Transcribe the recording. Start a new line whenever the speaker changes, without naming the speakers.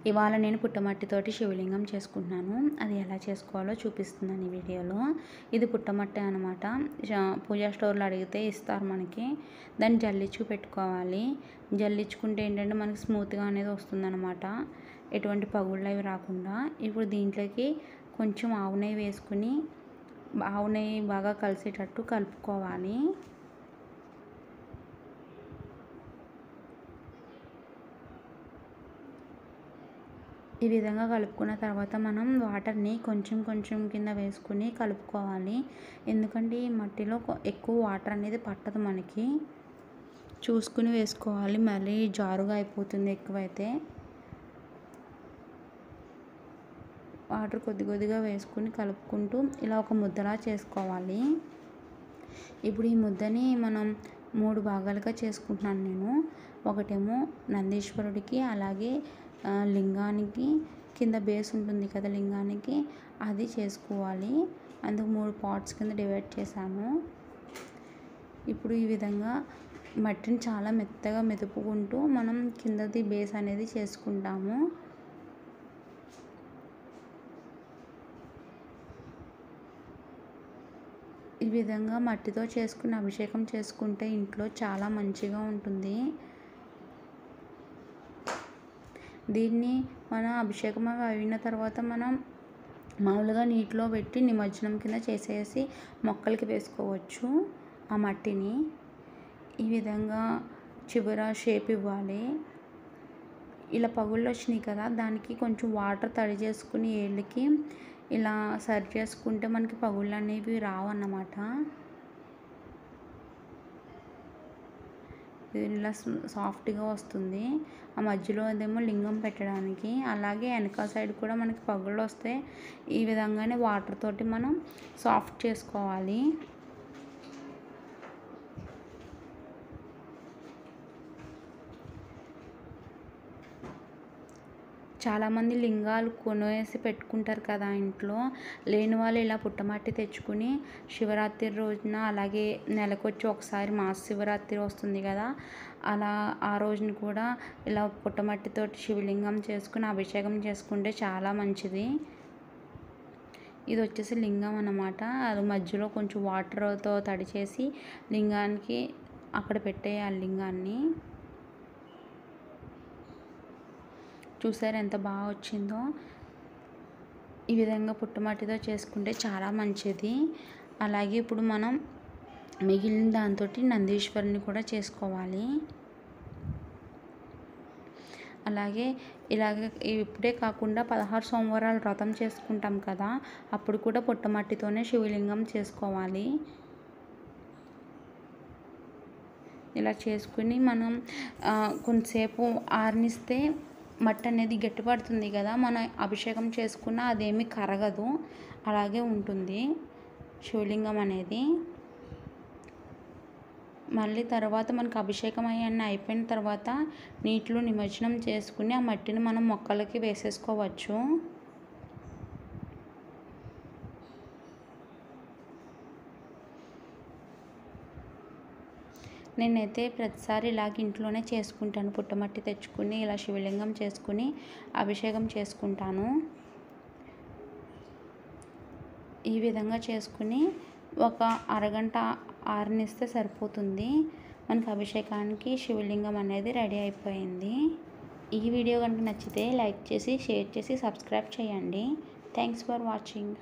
ఇవాళ నేను పుట్టమట్టితోటి శివలింగం చేసుకుంటున్నాను. అది ఎలా చేసుకోవాలో చూపిస్తున్నాను ఈ వీడియోలో. ఇది పుట్టమట్టే అనమాట. పూజా స్టోర్‌లో అడిగితే ఇస్తారు మనకి. దాన్ని జల్లించి పెట్టుకోవాలి. జల్లించుకుంటే ఏంటంటే మనకి స్మూత్‌గా అనేది వస్తుందనమాట. ఎటువంటి పగుళ్ళు అవి రాకుండా. ఇప్పుడు దీంట్లోకి కొంచెం ఆవు నెయ్యి వేసుకుని, ఆవు నెయ్యి బాగా కలిసేటట్టు కలుపుకోవాలి. ఈ విధంగా కలుపుకున్న తర్వాత మనం వాటర్ని కొంచెం కొంచెం కింద వేసుకుని కలుపుకోవాలి. ఎందుకంటే ఈ మట్టిలో ఎక్కువ వాటర్ అనేది పట్టదు మనకి. చూసుకుని వేసుకోవాలి. మళ్ళీ జారుగా అయిపోతుంది ఎక్కువైతే. వాటర్ కొద్ది కొద్దిగా వేసుకుని కలుపుకుంటూ ఇలా ఒక ముద్దలా చేసుకోవాలి. ఇప్పుడు ఈ ముద్దని మనం 3 భాగాలుగా చేసుకుంటున్నాను నేను. ఒకటేమో నందీశ్వరుడికి, అలాగే లింగానికి కింద బేస్ ఉంటుంది కదా లింగానికి, అది చేసుకోవాలి. అందుకు 3 పార్ట్స్ కింద డివైడ్ చేశాను. ఇప్పుడు ఈ విధంగా మట్టిని చాలా మెత్తగా మెదుపుకుంటూ మనం కిందది బేస్ అనేది చేసుకుంటాము. ఈ విధంగా మట్టితో చేసుకుని అభిషేకం చేసుకుంటే ఇంట్లో చాలా మంచిగా ఉంటుంది. దీన్ని మనం అభిషేకం అయిన తర్వాత మనం మామూలుగా నీటిలో పెట్టి నిమజ్జనం కింద చేసేసి మొక్కలకి వేసుకోవచ్చు ఆ మట్టిని. ఈ విధంగా చివర షేప్ ఇవ్వాలి. ఇలా పగుళ్ళు వచ్చినాయి కదా, దానికి కొంచెం వాటర్ తడి చేసుకుని ఏళ్ళకి ఇలా సరి చేసుకుంటే మనకి పగుళ్ళు అనేవి రావన్నమాట. ఇలా సాఫ్ట్గా వస్తుంది. ఆ మధ్యలో అదేమో లింగం పెట్టడానికి. అలాగే వెనక సైడ్ కూడా మనకి పగుళ్ళు వస్తే ఈ విధంగానే వాటర్ తోటి మనం సాఫ్ట్ చేసుకోవాలి. చాలామంది లింగాలు కొనేసి పెట్టుకుంటారు కదా ఇంట్లో. లేని వాళ్ళు ఇలా పుట్టమట్టి తెచ్చుకుని శివరాత్రి రోజున, అలాగే నెలకొచ్చి ఒకసారి మహాశివరాత్రి వస్తుంది కదా, అలా ఆ రోజున కూడా ఇలా పుట్టమట్టితోటి శివలింగం చేసుకుని అభిషేకం చేసుకుంటే చాలా మంచిది. ఇది వచ్చేసి లింగం అన్నమాట. అది మధ్యలో కొంచెం వాటర్తో తడి చేసి లింగానికి అక్కడ పెట్టేయాలి లింగాన్ని. చూసారు ఎంత బాగా వచ్చిందో. ఈ విధంగా పుట్టమట్టితో చేసుకుంటే చాలా మంచిది. అలాగే ఇప్పుడు మనం మిగిలిన దాంతో నందీశ్వరుని కూడా చేసుకోవాలి. అలాగే ఇప్పుడే కాకుండా 16 సోమవారాలు వ్రతం చేసుకుంటాం కదా, అప్పుడు కూడా పుట్టమట్టితోనే శివలింగం చేసుకోవాలి. ఇలా చేసుకుని మనం కొంతసేపు ఆరనిస్తే మట్టి అనేది గట్టిపడుతుంది కదా, మనం అభిషేకం చేసుకున్న అదేమీ కరగదు, అలాగే ఉంటుంది శివలింగం అనేది. మళ్ళీ తర్వాత మనకు అభిషేకం అయ్యన్న అయిపోయిన తర్వాత నీటిలో నిమజ్జనం చేసుకుని ఆ మట్టిని మనం మొక్కలకి వేసేసుకోవచ్చు. నేనైతే ప్రతిసారి ఇలాగ ఇంట్లోనే చేసుకుంటాను. పుట్టమట్టి తెచ్చుకుని ఇలా శివలింగం చేసుకుని అభిషేకం చేసుకుంటాను. ఈ విధంగా చేసుకుని ఒక అరగంట ఆరనిస్తే సరిపోతుంది. మనకి అభిషేకానికి శివలింగం అనేది రెడీ అయిపోయింది. ఈ వీడియో కనుక నచ్చితే లైక్ చేసి, షేర్ చేసి, సబ్స్క్రైబ్ చేయండి. Thanks for watching.